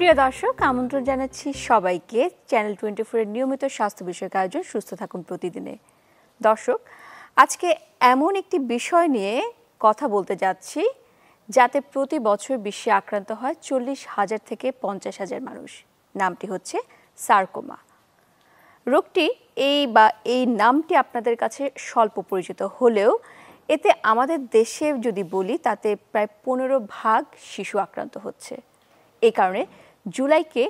প্রিয় দর্শক, আমন্ত্রণ জানাচ্ছি সবাইকে চ্যানেল 24 এর নিয়মিত স্বাস্থ্য বিষয়ক আয়োজন সুস্থ থাকুন প্রতিদিনে। দর্শক, আজকে এমন একটি বিষয় নিয়ে কথা বলতে যাচ্ছি যাতে প্রতি বছর বিশ্বে আক্রান্ত হয় 40,000 থেকে 50,000 মানুষ। নামটি হচ্ছে সার্কোমা। রোগটি এই নামটি আপনাদের কাছে স্বল্প পরিচিত হলেও এতে আমাদের দেশে যদি বলি তাতে প্রায় 15% শিশু আক্রান্ত হচ্ছে। এই কারণে জুলাইকে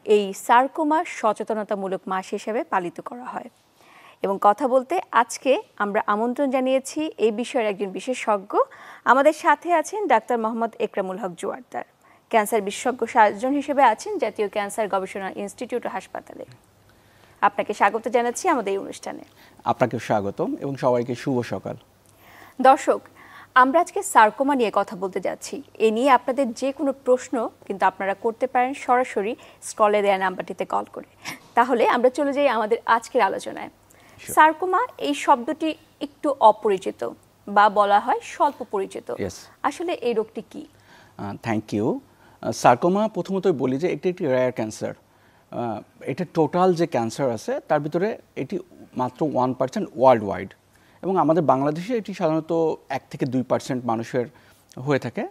এই সার্কোমা সচেতনতামূলক মাস হিসেবে পালিত করা হয়। এবং কথা বলতে আজকে আমরা আমন্ত্রণ জানিয়েছি এই বিষয়ের একজন বিশেষজ্ঞ। আমাদের সাথে আছেন ডাক্তার মোহাম্মদ একরামুল হক জোয়ারদার, ক্যান্সার বিশেষজ্ঞ সার্জন হিসেবে আছেন জাতীয় ক্যান্সার গবেষণা ইনস্টিটিউট ও হাসপাতালে। আপনাকে স্বাগত জানাচ্ছি আমাদের এই অনুষ্ঠানে। আপনাকে স্বাগতম এবং সবাইকে শুভ সকাল। দর্শক, আমরা আজকে সার্কোমা নিয়ে কথা বলতে যাচ্ছি। এ নিয়ে আপনাদের যে কোনো প্রশ্ন কিন্তু আপনারা করতে পারেন সরাসরি স্ক্রলে দেওয়া নাম্বারটিতে কল করে। তাহলে আমরা চলে যাই আমাদের আজকের আলোচনায়। সার্কোমা এই শব্দটি একটু অপরিচিত বা বলা হয় স্বল্প পরিচিত। আসলে এই রোগটি কি? Thank you. সার্কোমা প্রথমতই বলি যে এটি একটি রেয়ার ক্যান্সার। এটা টোটাল যে ক্যান্সার আছে তার ভিতরে এটি মাত্র 1% ওয়ার্ল্ড ওয়াইড, এবং আমাদের বাংলাদেশে এটি সাধারণত 1 থেকে 2% মানুষের হয়ে থাকে।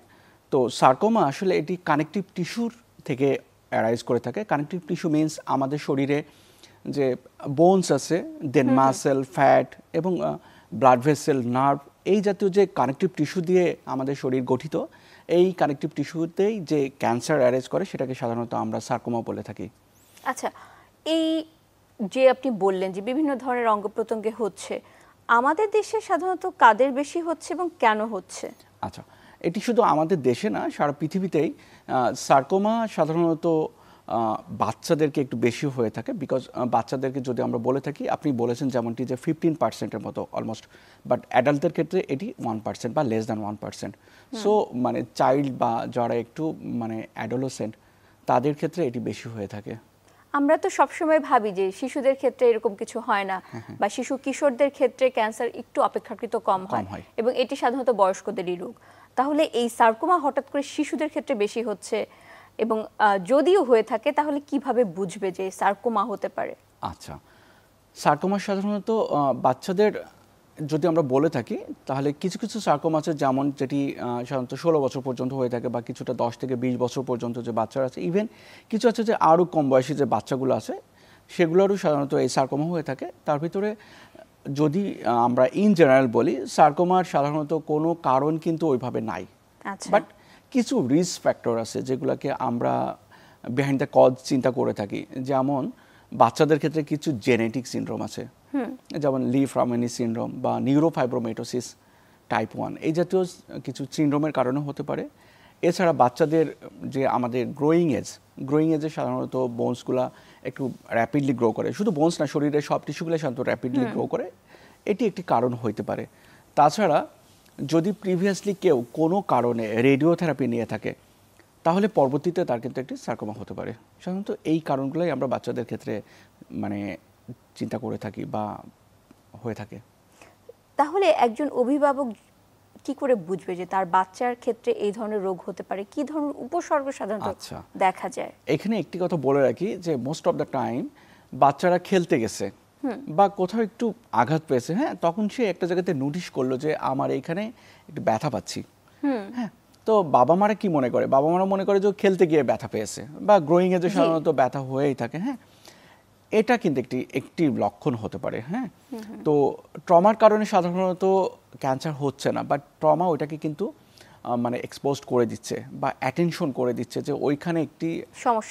তো সার্কোমা আসলে এটি কানেকটিভ টিস্যুর থেকে অ্যারাইজ করে থাকে। কানেকটিভ টিস্যু মিনস আমাদের শরীরে যে বোনস আছে, দেন মাসেল, ফ্যাট এবং ব্লাড ভেসেল, নার্ভ, এই জাতীয় যে কানেকটিভ টিস্যু দিয়ে আমাদের শরীর গঠিত, এই কানেকটিভ টিস্যুতেই যে ক্যান্সার অ্যারাইজ করে সেটাকে সাধারণত আমরা সার্কোমা বলে থাকি। আচ্ছা, এই যে আপনি বললেন যে বিভিন্ন ধরনের অঙ্গ প্রত্যঙ্গে হচ্ছে, আমাদের দেশে সাধারণত কাদের বেশি হচ্ছে এবং কেন হচ্ছে? আচ্ছা, এটি শুধু আমাদের দেশে না, সারা পৃথিবীতেই সার্কোমা সাধারণত বাচ্চাদেরকে একটু বেশি হয়ে থাকে। বিকজ বাচ্চাদেরকে যদি আমরা বলে থাকি, আপনি বলেছেন যেমনটি যে 15%-এর মতো অলমোস্ট, বাট অ্যাডাল্টদের ক্ষেত্রে এটি 1% বা লেস দ্যান 1%। সো মানে চাইল্ড বা যারা একটু মানে অ্যাডোলেসেন্ট তাদের ক্ষেত্রে এটি বেশি হয়ে থাকে। আমরা তো সবসময় ভাবি যে শিশুদের ক্ষেত্রে এরকম কিছু হয় না, বা শিশু কিশোরদের ক্ষেত্রে ক্যান্সার একটু অপেক্ষাকৃত কম হয় এবং এটি সাধারণত বয়স্কদেরই রোগ। তাহলে এই সার্কোমা হঠাৎ করে শিশুদের ক্ষেত্রে বেশি হচ্ছে, এবং যদিও হয়ে থাকে তাহলে কিভাবে বুঝবে যে সার্কোমা হতে পারে? আচ্ছা, সার্কোমা সাধারণত বাচ্চাদের যদি আমরা বলে থাকি তাহলে কিছু কিছু সার্কোমা আছে যেমন যেটি সাধারণত 16 বছর পর্যন্ত হয়ে থাকে, বা কিছুটা 10 থেকে 20 বছর পর্যন্ত যে বাচ্চারা আছে, ইভেন কিছু আছে যে আরও কম বয়সী যে বাচ্চাগুলো আছে সেগুলোরও সাধারণত এই সার্কোমা হয়ে থাকে। তার ভিতরে যদি আমরা ইন জেনারেল বলি, সার্কোমার সাধারণত কোনো কারণ কিন্তু ওইভাবে নাই, বাট কিছু রিস্ক ফ্যাক্টর আছে যেগুলোকে আমরা বিহাইন্ড দ্য কজ চিন্তা করে থাকি। যেমন বাচ্চাদের ক্ষেত্রে কিছু জেনেটিক সিনড্রোম আছে, যেমন লি ফ্রামেনি সিনড্রোম বা নিউরোফাইব্রোমেটোসিস টাইপ 1, এই জাতীয় কিছু সিনড্রোমের কারণে হতে পারে। এছাড়া বাচ্চাদের যে আমাদের গ্রোয়িং এজে সাধারণত বোনসগুলা একটু র্যাপিডলি গ্রো করে, শুধু বোনস না, শরীরের সব টিস্যুগুলো সাধারণত র্যাপিডলি গ্রো করে, এটি একটি কারণ হইতে পারে। তাছাড়া যদি প্রিভিয়াসলি কেউ কোনো কারণে রেডিওথেরাপি নিয়ে থাকে তাহলে পরবর্তীতে তার কিন্তু একটি সার্কোমা হতে পারে। সাধারণত এই কারণগুলোই আমরা বাচ্চাদের ক্ষেত্রে মানে চিন্তা করে থাকি বা হয়ে থাকে। তাহলে একজন অভিভাবক কি করে বুঝবে যে তার বাচ্চার ক্ষেত্রে এই ধরনের রোগ হতে পারে? কি ধরনের উপসর্গ সাধারণত দেখা যায়? এখানে একটি কথা বলে রাখি যে মোস্ট অফ দ্য টাইম বাচ্চারা খেলতে গেছে বা কোথাও একটু আঘাত পেয়েছে, হ্যাঁ, তখন সে একটা জায়গাতে নোটিশ করলো যে আমার এইখানে একটু ব্যথা পাচ্ছি, হ্যাঁ, তো বাবা মারা কি মনে করে? বাবা মারা মনে করে যে খেলতে গিয়ে ব্যথা পেয়েছে, বা গ্রোয়িং এজে সাধারণত ব্যথা হয়েই থাকে, হ্যাঁ, এটা কিন্তু একটি লক্ষণ হতে পারে, হ্যাঁ। তো ট্রমার কারণে সাধারণত ক্যান্সার হচ্ছে না, বাট ট্রমা ওইটাকে কিন্তু মানে এক্সপোজড করে দিচ্ছে বা অ্যাটেনশন করে দিচ্ছে যে ওইখানে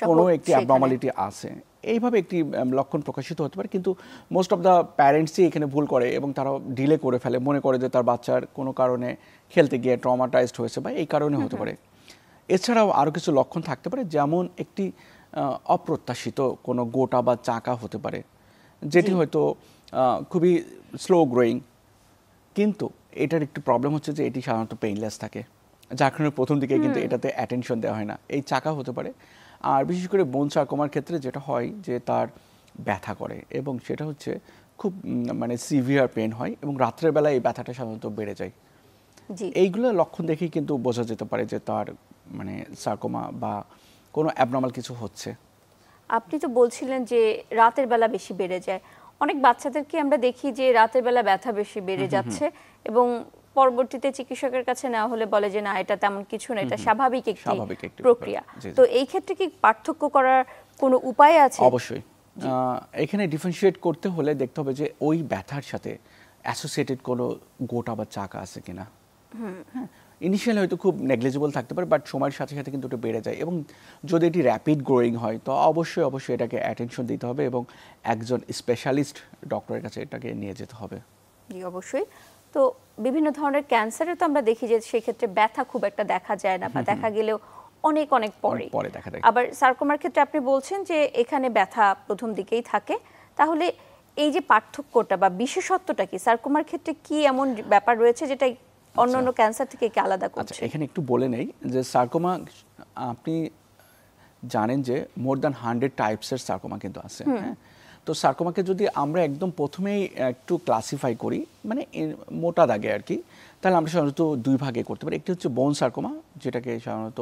কোনো একটি অ্যাবনর্মালিটি আছে, এইভাবে একটি লক্ষণ প্রকাশিত হতে পারে। কিন্তু মোস্ট অফ দ্য প্যারেন্টসই এখানে ভুল করে এবং তারা ডিলে করে ফেলে, মনে করে যে তার বাচ্চার কোনো কারণে খেলতে গিয়ে ট্রমাটাইজড হয়েছে বা এই কারণে হতে পারে। এছাড়াও আরও কিছু লক্ষণ থাকতে পারে, যেমন একটি অপ্রত্যাশিত কোনো গোটা বা চাকা হতে পারে, যেটি হয়তো খুবই স্লো গ্রোয়িং, কিন্তু এটার একটু প্রবলেম হচ্ছে যে এটি সাধারণত পেইনলেস থাকে, যার কারণে প্রথম দিকে কিন্তু এটাতে অ্যাটেনশন দেওয়া হয় না। এই চাকা হতে পারে। আর বিশেষ করে বোন সার্কোমার ক্ষেত্রে যেটা হয় যে তার ব্যথা করে, এবং সেটা হচ্ছে খুব মানে সিভিয়ার পেন হয়, এবং রাত্রের বেলায় এই ব্যথাটা সাধারণত বেড়ে যায়। এইগুলো লক্ষণ দেখেই কিন্তু বোঝা যেতে পারে যে তার মানে সার্কোমা বা কোনো অ্যাবনর্মাল কিছু হচ্ছে। আপনি তো বলছিলেন যে রাতের বেলা বেশি বেড়ে যায়, অনেক বাচ্চাদেরকে আমরা দেখি যে রাতের বেলা ব্যথা বেশি বেড়ে যাচ্ছে এবং পরবর্তীতে চিকিৎসকের কাছে নেওয়া হলে বলে যে না এটা তেমন কিছু না, এটা স্বাভাবিক একটি প্রক্রিয়া। তো এই ক্ষেত্রে কি পার্থক্য করার কোনো উপায় আছে? অবশ্যই। এখানে ডিফারেন্সিয়েট করতে হলে দেখতে হবে যে ওই ব্যথার সাথে অ্যাসোসিয়েটেড কোনো গোটা বা চাকা আছে কিনা। হ্যাঁ, ইনিশিয়ালি হয়তো খুব নেগলিজেবল থাকতে পারে, বাট সময়ের সাথে সাথে কিন্তু ওটা বেড়ে যায়, এবং যদি এটি র্যাপিড গ্রোয়িং হয় তো অবশ্যই অবশ্যই এটাকে অ্যাটেনশন দিতে হবে এবং একজন স্পেশালিস্ট ডক্টরের কাছে এটাকে নিয়ে যেতে হবে। জি অবশ্যই। তো বিভিন্ন ধরনের ক্যান্সারে তো আমরা দেখি যে সেক্ষেত্রে ব্যথা খুব একটা দেখা যায় না, বা দেখা গেলেও অনেক অনেক পরে দেখা যায়। আবার সার্কোমার ক্ষেত্রে আপনি বলছেন যে এখানে ব্যথা প্রথম দিকেই থাকে, তাহলে এই যে পার্থক্যটা বা বিশেষত্বটা কি, সার্কোমার ক্ষেত্রে কি এমন ব্যাপার রয়েছে যেটা অন্যান্য ক্যান্সার থেকে কি আলাদা করছে? আচ্ছা, এখানে একটু বলে নেই যে সার্কোমা, আপনি জানেন যে মোর দ্যান 100 টাইপসের সার্কোমা কিন্তু আছে। হ্যাঁ, তো সার্কোমাকে যদি আমরা একদম প্রথমেই একটু ক্লাসিফাই করি, মানে মোটা দাগে আর কি, তাহলে আমরা সাধারণত দুই ভাগে করতে পারি। একটি হচ্ছে বোন সার্কোমা, যেটাকে সাধারণত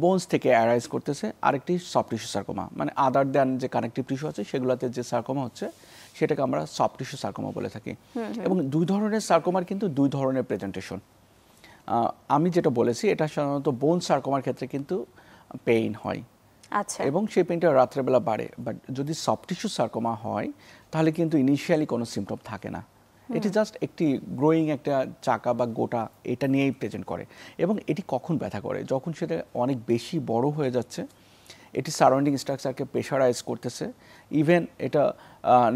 বোনস থেকে অ্যারাইজ করতেছে, আরেকটি সফট টিস্যু সার্কোমা, মানে আদার দ্যান যে কানেকটিভ টিস্যু আছে সেগুলোতে যে সার্কোমা হচ্ছে সেটাকে আমরা সফট টিস্যু সার্কোমা বলে থাকি। এবং দুই ধরনের সার্কোমার কিন্তু দুই ধরনের প্রেজেন্টেশন। আমি যেটা বলেছি এটা সাধারণত বোন সার্কোমার ক্ষেত্রে কিন্তু পেইন হয়, আচ্ছা, এবং সেই পেইনটা রাত্রেবেলা বাড়ে। বাট যদি সফট টিস্যু সার্কোমা হয় তাহলে কিন্তু ইনিশিয়ালি কোনো সিমটম থাকে না, এটি জাস্ট একটি গ্রোয়িং একটা চাকা বা গোটা, এটা নিয়েই প্রেজেন্ট করে। এবং এটি কখন ব্যথা করে, যখন সেটা অনেক বেশি বড় হয়ে যাচ্ছে, এটি সারাউন্ডিং স্ট্রাকচারকে প্রেশারাইজ করতেছে, ইভেন এটা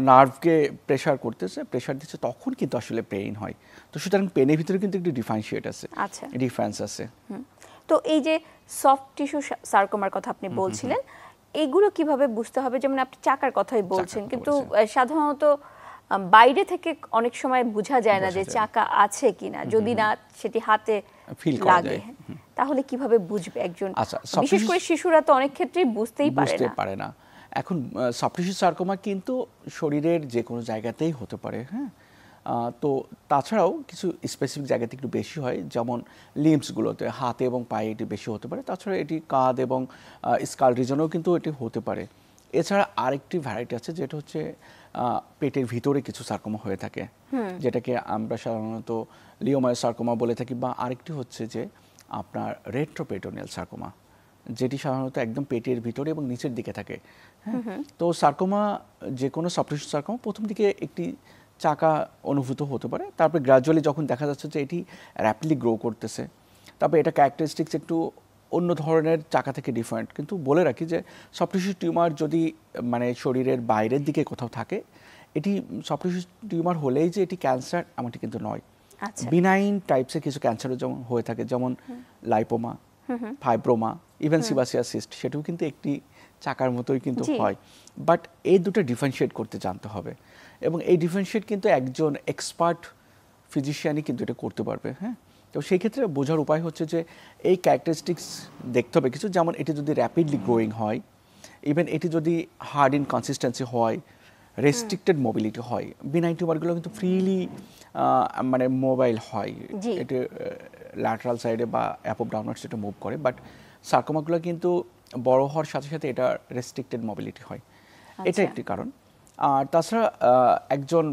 নার্ভকে প্রেশার দিচ্ছে, তখন কিন্তু আসলে পেইন হয়। তো সুতরাং পেনের ভিতরে কিন্তু একটি ডিফারেন্স আছে। তো এই যে সফট টিস্যু সার্কোমার কথা আপনি বলছিলেন, এইগুলো কিভাবে বুঝতে হবে? যেমন আপনি চাকার কথাই বলছেন, কিন্তু সাধারণত বাইরে থেকে অনেক সময় বোঝা যায় না যে চাকা আছে কিনা, যদি না সেটি হাতে লাগে, তাহলে কিভাবে বুঝবে একজন? বিশেষ করে শিশুরা তো অনেক ক্ষেত্রেই বুঝতেই পারে না। এখন সফট টিস্যু সার্কোমা কিন্তু শরীরের যে কোনো জায়গাতেই হতে পারে। হ্যাঁ, তো তাছাড়াও কিছু স্পেসিফিক জায়গাতে একটু বেশি হয়, যেমন লিম্বসগুলোতে, হাতে এবং পায়ে এটি বেশি হতে পারে। তাছাড়া এটি কাঁধ এবং স্কাল রিজনেও কিন্তু এটি হতে পারে। এছাড়া আরেকটি ভ্যারাইটি আছে যেটা হচ্ছে পেটের ভিতরে কিছু সার্কোমা হয়ে থাকে, যেটাকে আমরা সাধারণত লিওমায়োসার্কোমা বলে থাকি, বা আরেকটি হচ্ছে যে আপনার রেট্রোপেরিটোনিয়াল সার্কোমা, যেটি সাধারণত একদম পেটের ভিতরে এবং নিচের দিকে থাকে। হ্যাঁ, তো সার্কোমা, যে কোনো সফট টিস্যু সার্কোমা প্রথম দিকে একটি চাকা অনুভূত হতে পারে, তারপরে গ্র্যাজুয়ালি যখন দেখা যাচ্ছে যে এটি র্যাপিডলি গ্রো করতেছে, তারপরে এটা ক্যারেক্টারিস্টিক্স একটু অন্য ধরনের চাকা থেকে ডিফারেন্ট। কিন্তু বলে রাখি যে সফট টিস্যু টিউমার যদি মানে শরীরের বাইরের দিকে কোথাও থাকে, এটি সফট টিস্যু টিউমার হলেই যে এটি ক্যান্সার এমনটি কিন্তু নয়। বিনাইন টাইপসের কিছু ক্যান্সারও যেমন হয়ে থাকে, যেমন লাইপোমা, ফাইব্রোমা, ইভেন সিবাসিয়াস সিস্ট, সেটাও কিন্তু একটি চাকার মতোই কিন্তু হয়। বাট এই দুটো ডিফারেন্সিয়েট করতে জানতে হবে, এবং এই ডিফারেন্সিয়েট কিন্তু একজন এক্সপার্ট ফিজিশিয়ানই কিন্তু এটা করতে পারবে। হ্যাঁ, তো সেই ক্ষেত্রে বোঝার উপায় হচ্ছে যে এই ক্যারেক্টারিস্টিক্স দেখতে হবে কিছু, যেমন এটি যদি র্যাপিডলি গ্রোয়িং হয়, ইভেন এটি যদি হার্ড ইন কনসিস্টেন্সি হয়, রেস্ট্রিক্টেড মোবিলিটি হয়। বিনাইন টিউমারগুলো কিন্তু ফ্রিলি মানে মোবাইল হয়, এটি ল্যাটারাল সাইডে বা অ্যাপ অফ ডাউনওয়ার্ডস এটা মুভ করে। বাট সার্কোমাগুলো কিন্তু বড় হওয়ার সাথে সাথে এটা রেস্ট্রিক্টেড মোবিলিটি হয়, এটা একটি কারণ। আর তাছাড়া একজন,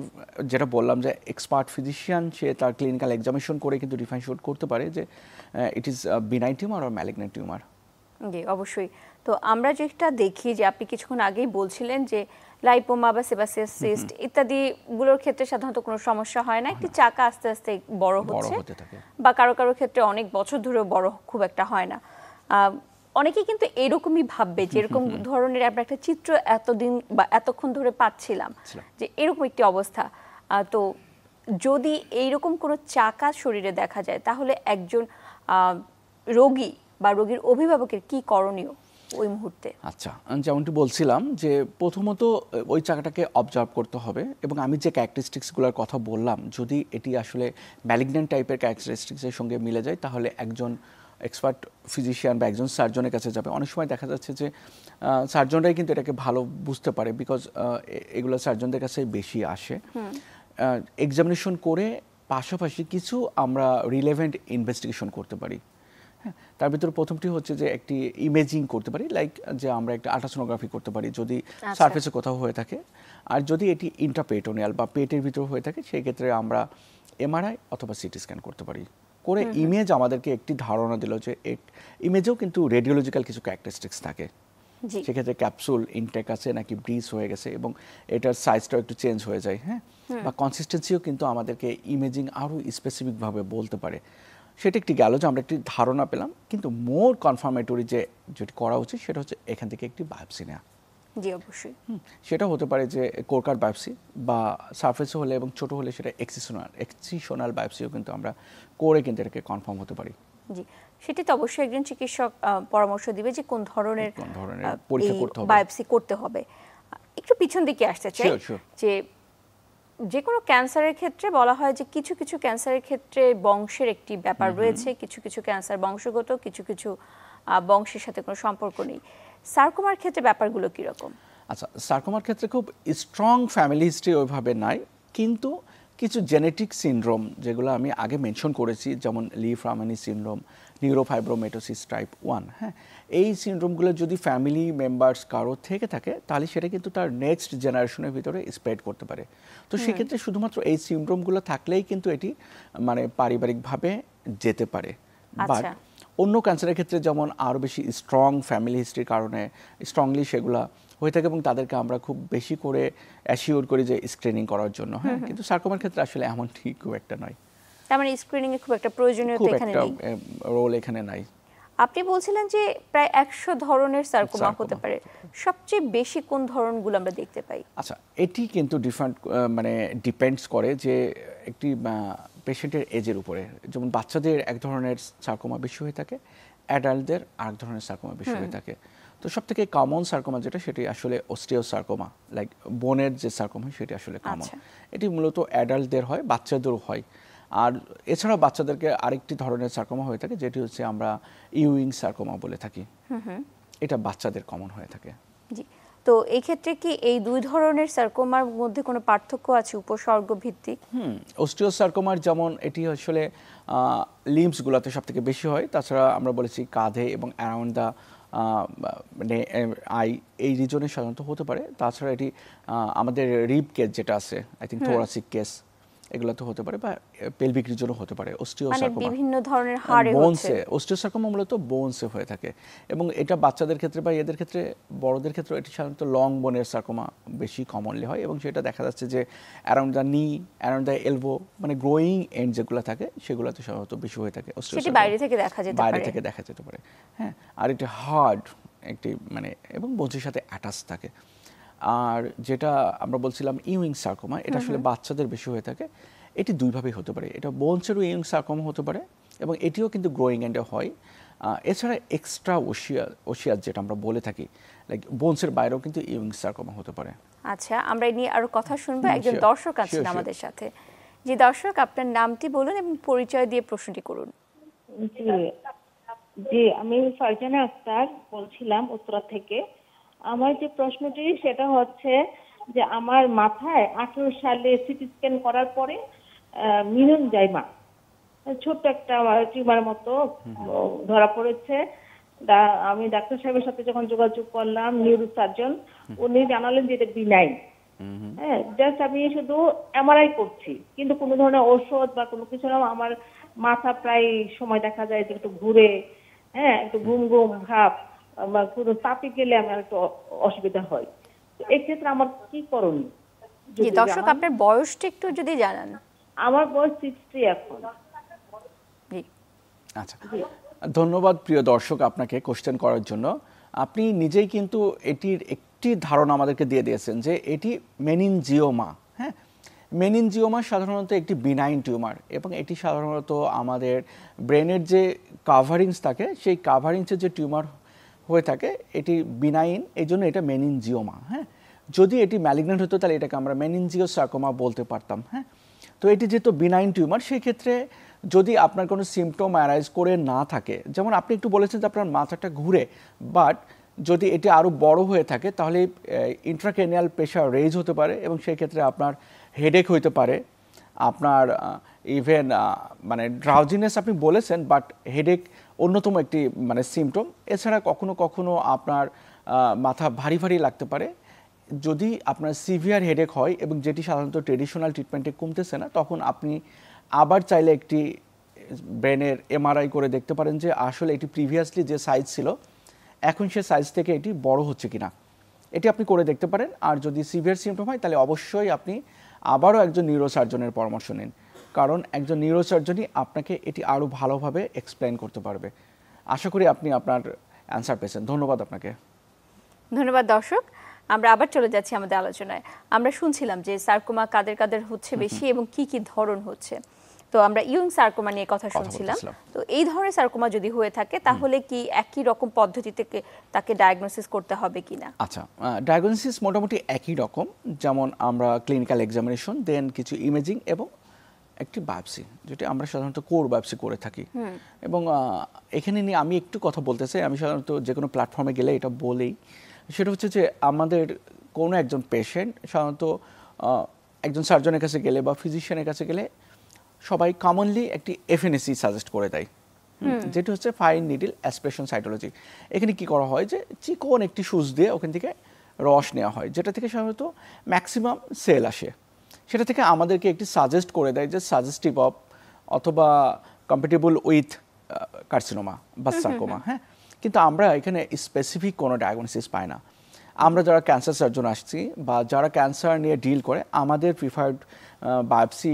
যেটা বললাম যে এক্সপার্ট ফিজিশিয়ান, সে তার ক্লিনিক্যাল এক্সামিনেশন করে কিন্তু ডিফারেন্সিয়েট করতে পারে যে it is benign tumour or malignant tumour. জি অবশ্যই। তো আমরা যেটা দেখি যে আপনি কিছুক্ষণ আগেই বলছিলেন যে লাইপোমা বা সেবাসিয়াস সিস্ট ইত্যাদিগুলোর ক্ষেত্রে সাধারণত কোনো সমস্যা হয় না, একটি চাকা আস্তে আস্তে বড় হতে থাকে, বা কারো কারো ক্ষেত্রে অনেক বছর ধরে বড় খুব একটা হয় না। অনেকেই কিন্তু এরকমই ভাববে যে এরকম ধরনের আমরা একটা চিত্র এতদিন বা এতক্ষণ ধরে পাচ্ছিলাম যে এরকম একটি অবস্থা। তো যদি এইরকম কোনো চাকা শরীরে দেখা যায়, তাহলে একজন রোগী বা রোগীর অভিভাবকের কি করণীয় ওই মুহূর্তে? আচ্ছা, যেমনটি বলছিলাম যে প্রথমত ওই চাকাটাকে অবজার্ভ করতে হবে, এবং আমি যে ক্যারেক্টারিস্টিক্সগুলোর কথা বললাম, যদি এটি আসলে ম্যালিগন্যান্ট টাইপের ক্যারেক্টারিস্টিক্সের সঙ্গে মিলে যায়, তাহলে একজন এক্সপার্ট ফিজিশিয়ান বা একজন সার্জনের কাছে যাবে। অনেক সময় দেখা যাচ্ছে যে সার্জনরাই কিন্তু এটাকে ভালো বুঝতে পারে, বিকজ এগুলো সার্জনদের কাছে বেশি আসে। এক্সামিনেশন করে পাশাপাশি কিছু আমরা রিলেভেন্ট ইনভেস্টিগেশন করতে পারি। হ্যাঁ, তার ভিতরে প্রথমটি হচ্ছে যে একটি ইমেজিং করতে পারি, লাইক যে আমরা একটা আল্ট্রাসোনোগ্রাফি করতে পারি যদি সারফেসে কোথাও হয়ে থাকে। আর যদি এটি ইন্ট্রাপেটোনিয়াল বা পেটের ভিতরে হয়ে থাকে, সেই ক্ষেত্রে আমরা এমআরআই অথবা সিটি স্ক্যান করতে পারি। করে ইমেজ আমাদেরকে একটি ধারণা দিল যে ইমেজেও কিন্তু রেডিওলজিক্যাল কিছু ক্যারেক্টারিস্টিক্স থাকে। সেক্ষেত্রে ক্যাপসুল ইনটেক আছে নাকি ব্রিজ হয়ে গেছে, এবং এটার সাইজটাও একটু চেঞ্জ হয়ে যায়, হ্যাঁ, বা কনসিস্টেন্সিও কিন্তু আমাদেরকে ইমেজিং আরও স্পেসিফিকভাবে বলতে পারে। সেটা একটি গেল যে আমরা একটি ধারণা পেলাম, কিন্তু মোর কনফার্মেটরি যেটি করা উচিত সেটা হচ্ছে এখান থেকে একটি বায়োপসি নেওয়া। জি অবশ্যই। সেটা হতে পারে যে কোরকার বায়োপসি, বা সারফেসে হলে এবং ছোট হলে সেটা এক্সিশনাল বায়োপসিও কিন্তু আমরা করে কিন্তু এটাকে কনফার্ম হতে পারি। জি, সেটি তো অবশ্যই একজন চিকিৎসক পরামর্শ দিবে যে কোন ধরনের পরীক্ষা করতে হবে, বায়োপসি করতে হবে। একটু পিছন দিকে আসতে চাই যে কোনো ক্যান্সারের ক্ষেত্রে বলা হয় যে কিছু কিছু ক্যান্সারের ক্ষেত্রে বংশের একটি ব্যাপার রয়েছে, কিছু কিছু ক্যান্সার বংশগত, কিছু কিছু বংশের সাথে কোনো সম্পর্ক নেই। সার্কোমার ক্ষেত্রে ব্যাপারগুলো কীরকম? আচ্ছা, সার্কোমার ক্ষেত্রে খুব স্ট্রং ফ্যামিলি হিস্ট্রি ওইভাবে নাই, কিন্তু কিছু জেনেটিক সিনড্রোম যেগুলো আমি আগে মেনশন করেছি, যেমন লি-ফ্রামানি সিনড্রোম, নিউরোফাইব্রোমেটোসিস টাইপ 1, হ্যাঁ, এই সিনড্রোমগুলো যদি ফ্যামিলি মেম্বার্স কারো থেকে থাকে তাহলে সেটা কিন্তু তার নেক্সট জেনারেশনের ভিতরে স্প্রেড করতে পারে। তো সেক্ষেত্রে শুধুমাত্র এই সিনড্রোমগুলো থাকলেই কিন্তু এটি মানে পারিবারিকভাবে যেতে পারে। বাট অন্য ক্যান্সারের ক্ষেত্রে যেমন আরও বেশি স্ট্রং ফ্যামিলি হিস্ট্রির কারণে স্ট্রংলি সেগুলো হয়ে থাকে, এবং তাদেরকে আমরা খুব বেশি করে অ্যাসিওর করি যে স্ক্রিনিং করার জন্য, হ্যাঁ, কিন্তু সার্কোমার ক্ষেত্রে আসলে এমন ঠিক খুব একটা নয়। তার মানে স্ক্রিনিং এ খুব একটা প্রয়োজনীয়তা এখানে নেই, রোল এখানে নাই। আপনি বলছিলেন যে প্রায় 100 ধরনের সার্কোমা হতে পারে, সবচেয়ে বেশি কোন ধরনগুলো আমরা দেখতে পাই? আচ্ছা, এটি কিন্তু ডিফারেন্ট মানে ডিপেন্ডস করে যে একটি পেশেন্টের এজের উপরে। যেমন বাচ্চাদের এক ধরনের সার্কোমা বেশি হয়ে থাকে, অ্যাডাল্টদের আরেক ধরনের সার্কোমা বেশি হয়ে থাকে। তো সব থেকে কমন সার্কোমা যেটা, সেটি আসলে অস্টিওসার্কোমা, লাইক বোনের যে সার্কোমা সেটি আসলে কমন। এটি মূলত অ্যাডাল্টদের হয়, বাচ্চাদেরও হয়। আর এছাড়াও বাচ্চাদেরকে আরেকটি ধরনের সার্কোমা হয়ে থাকে যেটি হচ্ছে আমরা ইউইং সার্কোমা বলে থাকি, এটা বাচ্চাদের কমন হয়ে থাকে। জি, তো এই ক্ষেত্রে কি এই দুই ধরনের সার্কোমার মধ্যে কোনো পার্থক্য আছে উপসর্গ ভিত্তিক? অস্টিওসার্কোমার যেমন এটি আসলে লিম্বসগুলোতে সব থেকে বেশি হয়, তাছাড়া আমরা বলেছি কাঁধে এবং অ্যারাউন্ড দ্য মানে আই এই রিজনে সাধারণত হতে পারে। তাছাড়া এটি আমাদের রিব কেস যেটা আছে, আই থিঙ্ক থোরাসিক কেস, এগুলোতে হতে পারে, বা পেলভিক রিজনও হতে পারে। অস্টিওসার্কোমা মানে বিভিন্ন ধরনের হাড়ে হচ্ছে, অস্টিওসার্কোমা মূলত বোনসে হয়ে থাকে, এবং এটা বাচ্চাদের ক্ষেত্রে বা এদের ক্ষেত্রে, বড়দের ক্ষেত্রে এটি সাধারণত লং বোনের সার্কোমা বেশি কমনলি হয়, এবং সেটা দেখা যাচ্ছে যে অ্যারাউন্ড দ্য নি, অ্যারাউন্ড দ্য এলবো, মানে গ্রোয়িং এন্ড যেগুলো থাকে সেগুলোতে সাধারণত বেশি হয়ে থাকে। সেটি বাইরে থেকে দেখা যেতে পারে, হ্যাঁ। আর এটি হার্ড একটি মানে এবং বোনসের সাথে অ্যাটাচ থাকে। আর যেটা আমরা বলছিলাম ইউইং সার্কোমা, এটা আসলে বাচ্চাদের বেশি হয়ে থাকে। এটি দুইভাবেই হতে পারে, এটা বোনসেরও ইউইং সার্কোমা হতে পারে, এবং এটিও কিন্তু গ্রোয়িং এন্ডে হয়। এছাড়া এক্সট্রা ওশিয়াস যেটা আমরা বলে থাকি, লাইক বোনসের বাইরেও কিন্তু ইউইং সার্কোমা হতে পারে। আচ্ছা, আমরা এই নিয়ে আরো কথা শুনবো। একজন দর্শক আছেন আমাদের সাথে। যে দর্শক, আপনার নামটি বলুন এবং পরিচয় দিয়ে প্রশ্নটি করুন। জি, আমি ফারজানা আক্তার বলছিলাম উত্তরা থেকে। আমার যে প্রশ্নটি সেটা হচ্ছে যে আমার মাথায় 18 সালে সিটি স্ক্যান করার পরে মিননজাইমা ছোট্ট একটা টিউমার মতো ধরা পড়েছে। আমি ডাক্তার সাহেবের সাথে যখন যোগাযোগ করলাম, নিউরো সার্জন, উনি জানালেন যে এটা বিনাইন। হ্যাঁ, জাস্ট আমি শুধু এমআরআই করছি, কিন্তু কোনো ধরনের ঔষধ বা কোনো কিছু না। আমার মাথা প্রায় সময় দেখা যায় যে একটু ঘুরে, হ্যাঁ, একটু ঘুম ঘুম ভাব, বা কোনো তাপে গেলে আমার একটু অসুবিধা হয়। এক্ষেত্রে আমার কি করণীয়? জি দর্শক, আপনার বয়সটা একটু যদি জানান। আমার বয়স 60 এখন। জি আচ্ছা, ধন্যবাদ প্রিয় দর্শক আপনাকে কোশ্চেন করার জন্য। আপনি নিজেই কিন্তু এটির একটি ধারণা আমাদেরকে দিয়ে দিয়েছেন যে এটি মেনিনজিওমা। হ্যাঁ, মেনিনজিওমা সাধারণত একটি বিনাইন টিউমার, এবং এটি সাধারণত আমাদের ব্রেনের যে কাভারিংস থাকে সেই কাভারিংসের যে টিউমার হয়ে থাকে এটি বিনাইন, এই জন্য এটা মেনিনজিওমা। হ্যাঁ, যদি এটি ম্যালিগন্যান্ট হতো তাহলে এটাকে আমরা মেনিনজিওসার্কোমা বলতে পারতাম। হ্যাঁ, তো এটি যেহেতু বিনাইন টিউমার, সেই ক্ষেত্রে যদি আপনার কোনো সিমটম অ্যারাইজ করে না থাকে, যেমন আপনি একটু বলেছেন যে আপনার মাথাটা ঘুরে, বাট যদি এটি আরও বড় হয়ে থাকে তাহলে ইন্ট্রাক্রেনিয়াল প্রেশার রেজ হতে পারে, এবং সেই ক্ষেত্রে আপনার হেডেক হতে পারে, আপনার ইভেন মানে ড্রাউজিনেস আপনি বলেছেন, বাট হেডেক অন্যতম একটি মানে সিমটম। এছাড়া কখনো কখনো আপনার মাথা ভারী ভারী লাগতে পারে। যদি আপনার সিভিয়ার হেডেক হয় এবং যেটি সাধারণত ট্রেডিশনাল ট্রিটমেন্টে কমতেছে না, তখন আপনি আবার চাইলে একটি ব্রেনের এমআরআই করে দেখতে পারেন যে আসলে এটি প্রিভিয়াসলি যে সাইজ ছিল এখন সে সাইজ থেকে এটি বড় হচ্ছে কিনা, এটি আপনি করে দেখতে পারেন। আর যদি সিভিয়ার সিমটম হয় তাহলে অবশ্যই আপনি আবারও একজন নিউরোসার্জনের পরামর্শ নিন, কারণ একজন নিউরোসার্জনই আপনাকে এটি আরও ভালোভাবে এক্সপ্লেন করতে পারবে। আশা করি আপনি আপনার অ্যান্সার পেয়েছেন। ধন্যবাদ আপনাকে। ধন্যবাদ দর্শক। আমরা আবার চলে যাচ্ছি আমাদের আলোচনায়। আমরা শুনছিলাম যে সার্কোমা কাদের কাদের হচ্ছে বেশি এবং কি কি ধরন হচ্ছে। তো আমরা ইয়ং সার্কোমা নিয়ে কথা শুনছিলাম। তো এই ধরনের সার্কোমা যদি হয়ে থাকে তাহলে কি একই রকম পদ্ধতি থেকে তাকে ডায়াগনোসিস করতে হবে কিনা? আচ্ছা, ডায়াগনোসিস মোটামুটি একই রকম, যেমন আমরা ক্লিনিক্যাল এক্সামিনেশন, দেন কিছু ইমেজিং এবং একটি বায়োপসি, যেটা আমরা সাধারণত কোর বায়োপসি করে থাকি। এবং এখানে নিয়ে আমি একটু কথা বলতে চাই, আমি সাধারণত যে কোনো প্ল্যাটফর্মে গেলে এটা বলেই, সেটা হচ্ছে যে আমাদের কোনো একজন পেশেন্ট সাধারণত একজন সার্জনের কাছে গেলে বা ফিজিশিয়ানের কাছে গেলে সবাই কমনলি একটি এফএনএসি সাজেস্ট করে দেয়, যেটি হচ্ছে ফাইন নিডল অ্যাসপিরেশন সাইটোলজি। এখানে কি করা হয় যে চিকন একটি সুচ দিয়ে ওখান থেকে রস নেওয়া হয়, যেটা থেকে সাধারণত ম্যাক্সিমাম সেল আসে। সেটা থেকে আমাদেরকে একটি সাজেস্ট করে দেয় যে সাজেস্টিভ অফ অথবা কম্প্যাটিবল উইথ কার্সিনোমা বা সার্কোমা। হ্যাঁ, কিন্তু আমরা এখানে স্পেসিফিক কোনো ডায়াগনোসিস পাই না। আমরা যারা ক্যান্সার সার্জন আসছি বা যারা ক্যান্সার নিয়ে ডিল করে, আমাদের প্রিফার্ড বায়োপসি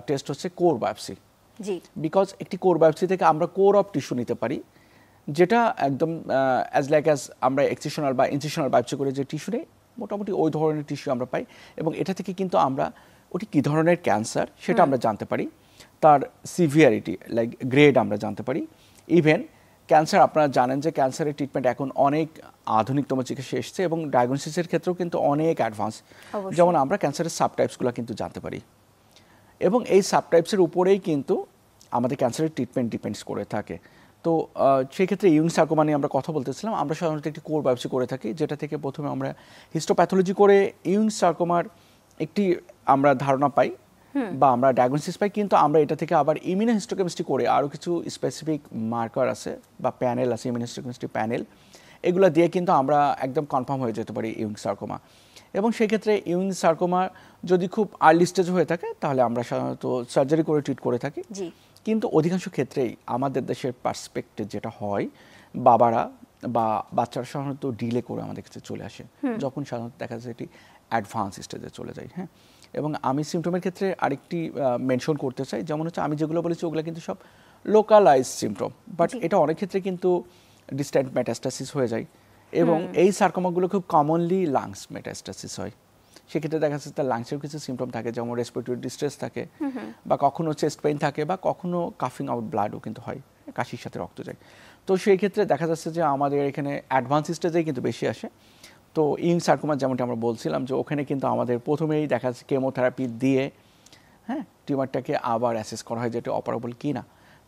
টেস্ট হচ্ছে কোর বায়োপসি। জি, বিকজ একটি কোর বায়োপসি থেকে আমরা কোর অফ টিস্যু নিতে পারি, যেটা একদম অ্যাজ লাইক অ্যাজ আমরা এক্সিশনাল বা ইনসিশনাল বায়োপসি করে যে টিস্যু নেই, মোটামুটি ওই ধরনের টিস্যু আমরা পাই। এবং এটা থেকে কিন্তু আমরা ওটি কী ধরনের ক্যান্সার সেটা আমরা জানতে পারি, তার সিভিয়ারিটি লাইক গ্রেড আমরা জানতে পারি। ইভেন ক্যান্সার, আপনারা জানেন যে ক্যান্সারের ট্রিটমেন্ট এখন অনেক আধুনিকতম চিকিৎসা এসছে এবং ডায়াগনোসিসের ক্ষেত্রেও কিন্তু অনেক অ্যাডভান্স। যেমন আমরা ক্যান্সারের সাবটাইপসগুলো কিন্তু জানতে পারি এবং এই সাবটাইপসের উপরেই কিন্তু আমাদের ক্যান্সারের ট্রিটমেন্ট ডিপেন্ডস করে থাকে। তো সেই ক্ষেত্রে ইয়ং সার্কোমা নিয়ে আমরা কথা বলতেছিলাম। আমরা সাধারণত একটি কোর বায়োপসি করে থাকি, যেটা থেকে প্রথমে আমরা হিস্টোপ্যাথোলজি করে ইয়ং সার্কোমার একটি আমরা ধারণা পাই বা আমরা ডায়াগনোসিস পাই। কিন্তু আমরা এটা থেকে আবার ইমিউনোহিস্টোকেমিস্ট্রি করে আরও কিছু স্পেসিফিক মার্কার আছে বা প্যানেল আছে, ইমিউনোহিস্টোকেমিস্ট্রি প্যানেল, এগুলো দিয়ে কিন্তু আমরা একদম কনফার্ম হয়ে যেতে পারি ইয়ং সার্কোমা। এবং সেক্ষেত্রে ইয়ং সার্কোমা যদি খুব আর্লি স্টেজ হয়ে থাকে তাহলে আমরা সাধারণত সার্জারি করে ট্রিট করে থাকি। কিন্তু অধিকাংশ ক্ষেত্রেই আমাদের দেশের পার্সপেক্টিভ যেটা হয়, বাবারা বা বাচ্চারা সাধারণত ডিলে করে আমাদের কাছে চলে আসে, যখন সাধারণত দেখা যায় এটি অ্যাডভান্স স্টেজে চলে যায়। হ্যাঁ, এবং আমি সিমটমের ক্ষেত্রে আরেকটি মেনশন করতে চাই, যেমন হচ্ছে আমি যেগুলো বলেছি ওগুলো কিন্তু সব লোকালাইজ সিমটম, বাট এটা অনেক ক্ষেত্রে কিন্তু ডিস্ট্যান্ট মেটাস্টাসিস হয়ে যায় এবং এই সার্কোমাগুলো খুব কমনলি লাংস মেটাস্টাসিস হয়। সেক্ষেত্রে দেখা যাচ্ছে তার লাংসের কিছু সিমটম থাকে, যেমন রেসপিরেটরি ডিস্ট্রেস থাকে বা কখনো চেস্ট পেইন থাকে বা কখনো কাফিং আউট ব্লাডও কিন্তু হয়, কাশির সাথে রক্ত যায়। তো সেই ক্ষেত্রে দেখা যাচ্ছে যে আমাদের এখানে অ্যাডভান্স স্টেজেই কিন্তু বেশি আসে। তো ইয়ং সার্কোমা যেমনটি আমরা বলছিলাম যে ওখানে কিন্তু আমাদের প্রথমেই দেখা যাচ্ছে কেমোথেরাপি দিয়ে হ্যাঁ টিউমারটাকে আবার অ্যাসেস করা হয় যেটা অপারেবল কি না।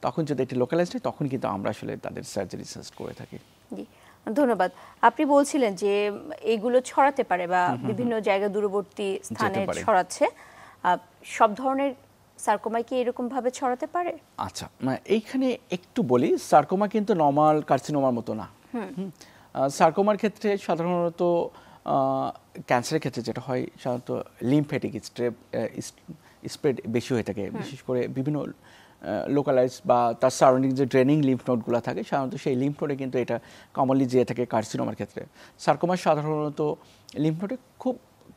তখন যদি এটি লোকালাইজড হয় তখন কিন্তু আমরা আসলে তাদের সার্জারি সাজেস্ট করে থাকি। জি, ধন্যবাদ। আপনি বলছিলেন যে এগুলো ছড়াতে পারে বা বিভিন্ন জায়গা দূরবর্তী স্থানে ছড়াচ্ছে, সব ধরনের সার্কোমা কি এরকম ভাবে ছড়াতে পারে? আচ্ছা, এইখানে একটু বলি, সার্কোমা কিন্তু নরমাল কার্সিনোমার মতো না। সার্কোমার ক্ষেত্রে সাধারণত ক্যান্সারের ক্ষেত্রে যেটা হয়, সাধারণত লিম্ফ্যাটিক স্প্রেড বেশি হয়ে থাকে, বিশেষ করে বিভিন্ন লোকালাইজ বা তার সারাউন্ডিং যে ড্রেনিং লিম্ফ নোডগুলো থাকে, সাধারণত সেই লিম্ফ নোডে কিন্তু এটা কমনলি যেয়ে থাকে কার্সিনোমার ক্ষেত্রে। সার্কোমা সাধারণত লিম্ফ নোডে খুব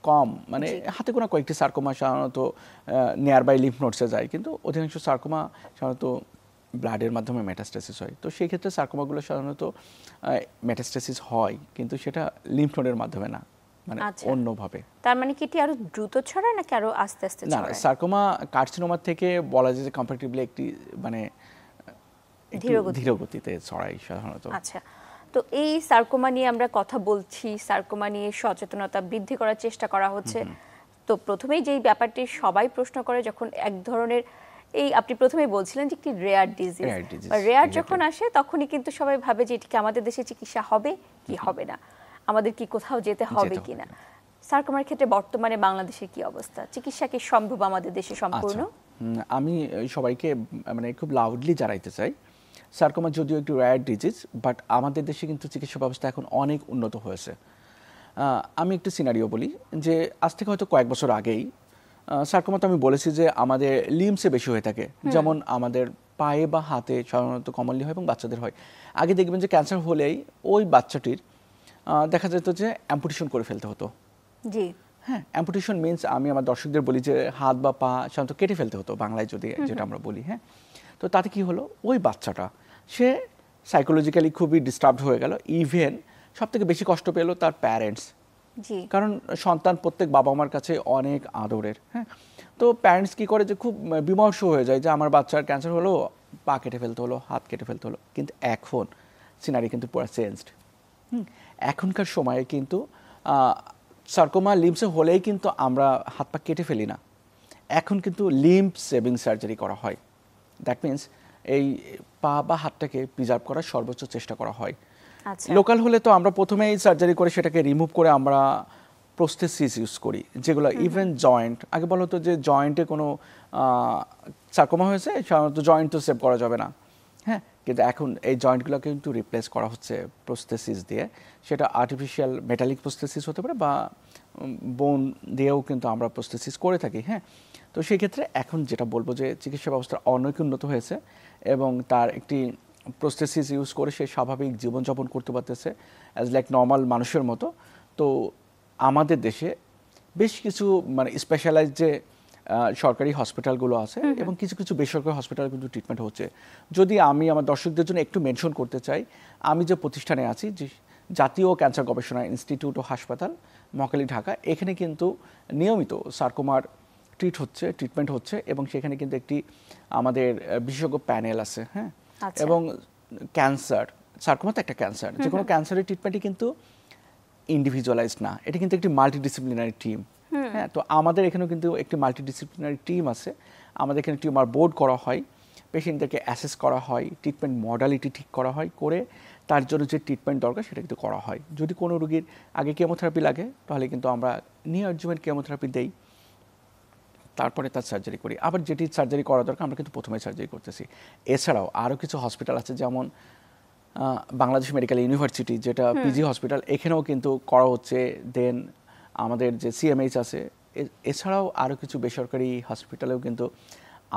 কম, মানে হাতে গোনা কয়েকটি সার্কোমা সাধারণত নিয়ার বাই লিম্ফ নোডসে যায়, কিন্তু অধিকাংশ সার্কোমা সাধারণত ব্লাডের মাধ্যমে মেটাস্টাসিস হয়। তো সেই ক্ষেত্রে সার্কোমাগুলো সাধারণত মেটাস্টাসিস হয়, কিন্তু সেটা লিম্ফ নোডের মাধ্যমে না, মানে অন্যভাবে। তার মানে কি এটি আরো দ্রুত ছড়ায় নাকি আরো আস্তে আস্তে ছড়ায়? না, সার্কোমা কার্সিনোমার থেকে বলা যায় যে কম্পারেটিভলি একটি মানে ধীর গতিতে ছড়ায় সাধারণত। আচ্ছা, তো এই সার্কোমা নিয়ে আমরা কথা বলছি, সার্কোমা নিয়ে সচেতনতা বৃদ্ধি করার চেষ্টা করা হচ্ছে। তো প্রথমেই যেই ব্যাপারটি সবাই প্রশ্ন করে, যখন এক ধরনের এই আপনি প্রথমেই বলছিলেন যে একটি রেয়ার ডিজিজ, রেয়ার যখন আসে তখনই কিন্তু সবাই ভাবে যে এটি কি আমাদের দেশে চিকিৎসা হবে কি হবে না, আমাদের কি কোথাও যেতে হবে কিনা। সার্কোমার ক্ষেত্রে বর্তমানে বাংলাদেশের কি অবস্থা? চিকিৎসা কি সম্ভব আমাদের দেশে সম্পূর্ণ? আমি সবাইকে মানে খুব লাউডলি জানাইতে চাই, সার্কোমা যদিও একটু রেয়ার ডিজিজ, বাট আমাদের দেশে কিন্তু চিকিৎসা ব্যবস্থা এখন অনেক উন্নত হয়েছে। আমি একটু সিনারিও বলি যে আজ থেকে হয়তো কয়েক বছর আগেই সার্কোমা তো আমি বলেছি যে আমাদের লিমসে বেশি হয়ে থাকে, যেমন আমাদের পায়ে বা হাতে সাধারণত কমনলি হয় এবং বাচ্চাদের হয়। আগে দেখবেন যে ক্যান্সার হলেই ওই বাচ্চাটির দেখা যেত যে অ্যাম্পুটেশন করে ফেলতে হতো। জি, হ্যাঁ, অ্যাম্পুটেশন মিনস আমি আমার দর্শকদের বলি যে হাত বা পা সাধারণত কেটে ফেলতে হতো বাংলায় যদি যেটা আমরা বলি। হ্যাঁ, তো তাতে কি হলো, ওই বাচ্চাটা সে সাইকোলজিক্যালি খুবই ডিস্টার্বড হয়ে গেল। ইভেন সব থেকে বেশি কষ্ট পেল তার প্যারেন্টস, জি, কারণ সন্তান প্রত্যেক বাবা মার কাছে অনেক আদরের। হ্যাঁ, তো প্যারেন্টস কি করে যে খুব বিমর্ষ হয়ে যায় যে আমার বাচ্চার ক্যান্সার হলো, পা কেটে ফেলতে হলো, হাত কেটে ফেলতে হলো। কিন্তু এখন সিনারি কিন্তু পুরো চেঞ্জড। এখনকার সময়ে কিন্তু সার্কোমা লিম্সে হলেই কিন্তু আমরা হাত পা কেটে ফেলি না, এখন কিন্তু লিম্ফ সেভিং সার্জারি করা হয়। দ্যাট মিন্স এই পা বা হাতটাকে প্রিজার্ভ করার সর্বোচ্চ চেষ্টা করা হয়। আচ্ছা, লোকাল হলে তো আমরা প্রথমেই সার্জারি করে সেটাকে রিমুভ করে আমরা প্রস্থেসিস ইউজ করি, যেগুলো ইভেন জয়েন্ট, আগে বলো তো যে জয়েন্টে কোনো সার্কোমা হয়েছে সাধারণত জয়েন্ট তো সেভ করা যাবে না। হ্যাঁ, কিন্তু এখন এই জয়েন্টগুলোকে কিন্তু রিপ্লেস করা হচ্ছে প্রস্থেসিস দিয়ে, সেটা আর্টিফিশিয়াল মেটালিক প্রস্থেসিস হতে পারে বা বোন দিয়েও কিন্তু আমরা প্রস্থেসিস করে থাকি। হ্যাঁ, তো সেই ক্ষেত্রে এখন যেটা বলবো যে চিকিৎসা ব্যবস্থা অনেক উন্নত হয়েছে এবং তার একটি প্রস্থেসিস ইউজ করে সে স্বাভাবিক জীবনযাপন করতে পারতেছে অ্যাজ লাইক নর্মাল মানুষের মতো। তো আমাদের দেশে বেশ কিছু মানে স্পেশালাইজ যে সরকারি হসপিটালগুলো আছে এবং কিছু কিছু বেসরকারি হসপিটাল কিন্তু ট্রিটমেন্ট হচ্ছে। যদি আমি আমার দর্শকদের জন্য একটু মেনশন করতে চাই, আমি যে প্রতিষ্ঠানে আছি, যে জাতীয় ক্যান্সার গবেষণা ইনস্টিটিউট ও হাসপাতাল মহাখালী ঢাকা, এখানে কিন্তু নিয়মিত সার্কোমার ট্রিটমেন্ট হচ্ছে এবং সেখানে কিন্তু একটি আমাদের বিশেষজ্ঞ প্যানেল আছে। হ্যাঁ, আচ্ছা, এবং ক্যান্সার, সার্কোমা তো একটা ক্যান্সার, যে কোনো ক্যান্সারের ট্রিটমেন্টই কিন্তু ইন্ডিভিজুয়ালাইজড না, এটা কিন্তু একটি মাল্টিডিসিপ্লিনারি টিম। হ্যাঁ, তো আমাদের এখানেও কিন্তু একটি মাল্টিডিসিপ্লিনারি টিম আছে। আমাদের এখানে টিউমার বোর্ড করা হয়, পেশেন্টদেরকে অ্যাসেস করা হয়, ট্রিটমেন্ট মডালিটি ঠিক করা হয়, করে তার জন্য যে ট্রিটমেন্ট দরকার সেটা কিন্তু করা হয়। যদি কোনো রোগীর আগে কেমোথেরাপি লাগে তাহলে কিন্তু আমরা নিউঅ্যাডজুভেন্ট কেমোথেরাপি দেই, তারপরে তার সার্জারি করি। আবার যেটি সার্জারি করা দরকার আমরা কিন্তু প্রথমে সার্জারি করতেছি। এছাড়াও আরও কিছু হসপিটাল আছে, যেমন বাংলাদেশ মেডিকেল ইউনিভার্সিটি যেটা পিজি হসপিটাল, এখানেও কিন্তু করা হচ্ছে। দেন আমাদের যে সিএমএইচ আছে, এছাড়াও আরও কিছু বেসরকারি হসপিটালেও কিন্তু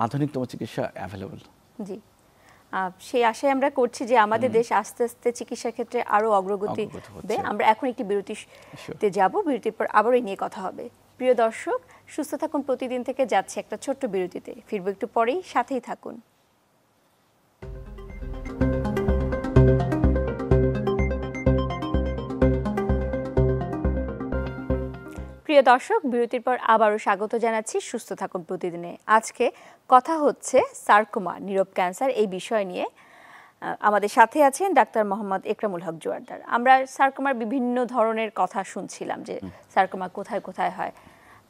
আধুনিকতম চিকিৎসা অ্যাভেলেবল। জি। সেই আশায় আমরা করছি যে আমাদের দেশ আস্তে আস্তে চিকিৎসার ক্ষেত্রে আরো অগ্রগতি হবে। আমরা এখন একটি বিরতিতে যাব, বিরতির পর আবার এই নিয়ে কথা হবে। প্রিয় দর্শক, সুস্থ থাকুন প্রতিদিন থেকে যাচ্ছে একটা ছোট্ট বিরতিতে, ফিরবো একটু পরেই, সাথেই থাকুন। প্রিয় দর্শক, বিরতির পর আবারও স্বাগত জানাচ্ছি সুস্থ থাকুন প্রতিদিনে। আজকে কথা হচ্ছে সার্কোমা, নীরব ক্যান্সার, এই বিষয় নিয়ে। আমাদের সাথে আছেন ডাক্তার মোহাম্মদ একরামুল হক জোয়ারদার। আমরা সার্কোমার বিভিন্ন ধরনের কথা শুনছিলাম যে সার্কোমা কোথায় কোথায় হয়।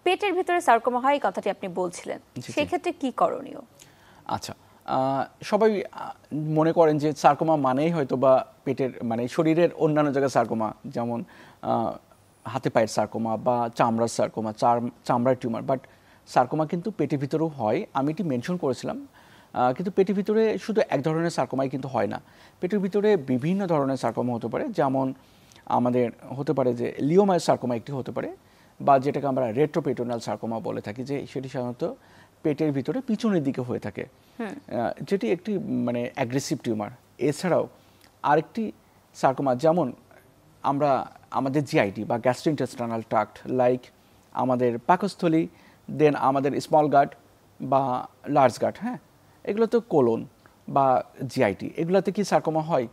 পেটের ভিতরে সার্কোমা হয়, এই কথাটি আপনি বলছিলেন, সেই ক্ষেত্রে কি করণীয়? আচ্ছা, সবাই মনে করেন যে সার্কোমা মানেই হয়তো বা পেটের মানে শরীরের অন্যান্য জায়গায় সার্কোমা, যেমন হাতে পায়ের সার্কোমা বা চামড়ার সার্কোমা, চামড়ার টিউমার। বাট সার্কোমা কিন্তু পেটের ভিতরেও হয়, আমি এটি মেনশন করেছিলাম। কিন্তু পেটের ভিতরে শুধু এক ধরনের সার্কোমাই কিন্তু হয় না, পেটের ভিতরে বিভিন্ন ধরনের সার্কোমা হতে পারে। যেমন আমাদের হতে পারে যে লিওমায় সার্কোমা একটি হতে পারে, বা যেটাকে আমরা রেট্রোপেরিটোনাল সার্কোমা বলে থাকি, যে সেটি সাধারণত পেটের ভিতরে পিছনের দিকে হয়ে থাকে, যেটি একটি মানে অ্যাগ্রেসিভ টিউমার। এছাড়াও আরেকটি সার্কোমা, যেমন আমরা আমাদের জিআইটি বা গ্যাস্ট্রোইন্টেস্টাইনাল ট্রাক্ট, লাইক আমাদের পাকস্থলী, দেন আমাদের স্মল গাট বা লার্জ গাট, হ্যাঁ, এগুলো তো কোলন বা জিআইটি, এগুলোতে কি সার্কোমা হয়?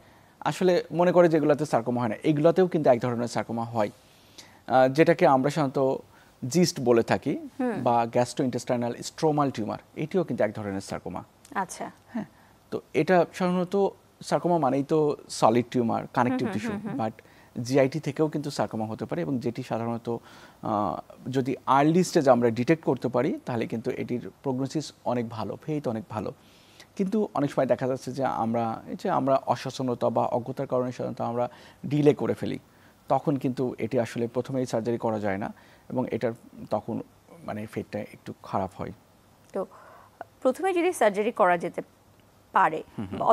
আসলে মনে করে যে এগুলোতে সার্কোমা হয় না, এগুলোতেও কিন্তু এক ধরনের সার্কোমা হয়, যেটাকে আমরা সাধারণত জিস্ট বলে থাকি বা গ্যাস্ট্রোইন্টেস্টাইনাল স্ট্রোমাল টিউমার, এটিও কিন্তু এক ধরনের সার্কোমা। আচ্ছা, হ্যাঁ, তো এটা সাধারণত সার্কোমা মানেই তো solid tumour, connective tissue, but GIT থেকেও কিন্তু সার্কোমা হতে পারে, এবং যেটি সাধারণত যদি আর্লি স্টেজ আমরা ডিটেক্ট করতে পারি তাহলে কিন্তু এটির প্রগনোসিস অনেক ভালো, ফেইথ অনেক ভালো। কিন্তু অনেক সময় দেখা যাচ্ছে যে আমরা অসচেতনতা বা অজ্ঞতার কারণে সাধারণত আমরা ডিলে করে ফেলি, তখন কিন্তু এটি আসলে প্রথমেই সার্জারি করা যায় না এবং এটার তখন মানে ফেটটা একটু খারাপ হয়। তো প্রথমে যদি সার্জারি করা যেতে পারে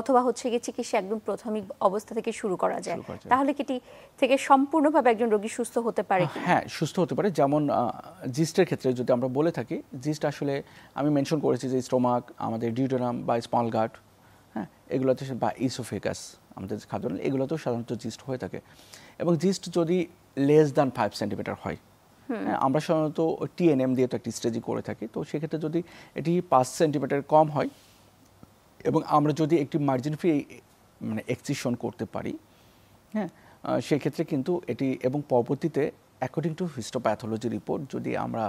অথবা হচ্ছে গিয়ে চিকিৎসা একদম প্রাথমিক অবস্থা থেকে শুরু করা যায়, তাহলে কি থেকে সম্পূর্ণভাবে একজন রোগী সুস্থ হতে পারে কি? হ্যাঁ, সুস্থ হতে পারে। যেমন জিস্টের ক্ষেত্রে যদি আমরা বলে থাকি, জিস্ট আসলে আমি মেনশন করেছি যে স্টোমাক, আমাদের ডিউডেনাম বা স্মল গাট, হ্যাঁ, এগুলোতে বা ইসোফেগাস আমাদের খাদ্য, এগুলোতেও সাধারণত জিস্ট হয়ে থাকে। এবং জিস্ট যদি লেস দ্যান 5 সেন্টিমিটার হয়, আমরা সাধারণত TNM দিয়ে তো একটি স্টেজিং করে থাকি, তো সেক্ষেত্রে যদি এটি 5 সেন্টিমিটার কম হয় এবং আমরা যদি একটি মার্জিন ফ্রি মানে এক্সিশন করতে পারি, হ্যাঁ, সেক্ষেত্রে কিন্তু এটি এবং পরবর্তীতে অ্যাকর্ডিং টু হিস্টোপ্যাথোলজি রিপোর্ট যদি আমরা